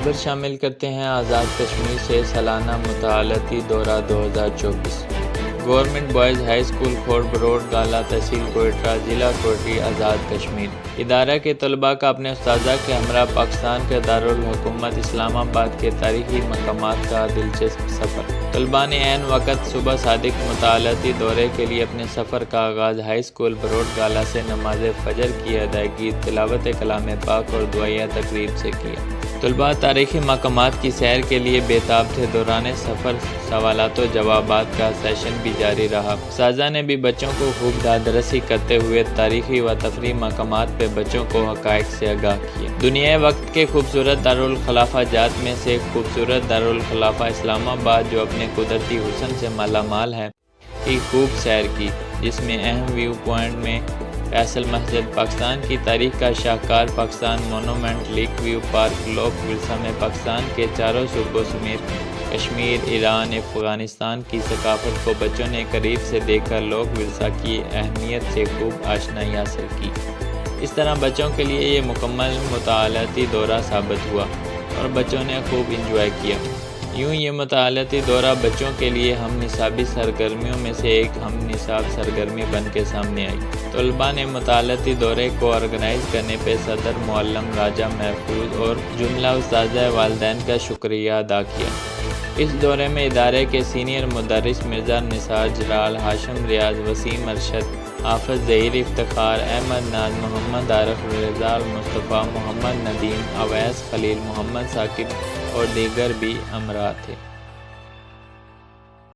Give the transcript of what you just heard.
خبر شامل کرتے ہیں آزاد کشمیر سے سالانہ مطالعاتی دورہ 2024۔ گورنمنٹ بوائز ہائی اسکول کھوڑ بروڈ گالہ تحصیل کوئٹہ ضلع کوٹری آزاد کشمیر ادارہ کے طلباء کا اپنے اساتذہ کے ہمراہ پاکستان کے دارالحکومت اسلام آباد کے تاریخی مقامات کا دلچسپ سفر۔ طلباء نے عین وقت صبح صادق مطالعاتی دورے کے لیے اپنے سفر کا آغاز ہائی اسکول بروڈ گالہ سے نماز فجر کی ادائیگی، تلاوت کلام پاک اور دعائیہ تقریب سے کیا۔ طلباء تاریخی مقامات کی سیر کے لیے بےتاب تھے۔ دوران سفر سوالات و جوابات کا سیشن بھی جاری رہا۔ اساتذہ نے بھی بچوں کو خوب دادرسی کرتے ہوئے تاریخی و تفریحی مقامات پہ بچوں کو حقائق سے آگاہ کیا۔ دنیا وقت کے خوبصورت دارالخلافہ جات میں سے ایک خوبصورت دارالخلافہ اسلام آباد جو اپنے قدرتی حسن سے مالا مال ہے کی خوب سیر کی، جس میں اہم ویو پوائنٹ میں فیصل مسجد، پاکستان کی تاریخ کا شاہکار Pakistan monument, lake view park, Lok Virsa میں پاکستان کے چاروں صوبوں سمیت کشمیر، ایران، افغانستان کی ثقافت کو بچوں نے قریب سے دیکھ کر لوک ورثہ کی اہمیت سے خوب آشنائی حاصل کی۔ اس طرح بچوں کے لیے یہ مکمل مطالعاتی دورہ ثابت ہوا اور بچوں نے خوب انجوائے کیا۔ یوں یہ مطالعاتی دورہ بچوں کے لیے ہم نصابی سرگرمیوں میں سے ایک ہم نصاب سرگرمی بن کے سامنے آئی۔ طلباء نے مطالعاتی دورے کو آرگنائز کرنے پہ صدر معلم راجہ محفوظ اور جملہ اساتذہ والدین کا شکریہ ادا کیا۔ اس دورے میں ادارے کے سینئر مدرس مرزا نثار جلال، ہاشم ریاض، وسیم ارشد، حافظ ظہیر افتخار، احمد ناز، محمد عارف، رضا مصطفیٰ، محمد ندیم، اویس خلیل، محمد ثاقب اور دیگر بھی امراء تھے۔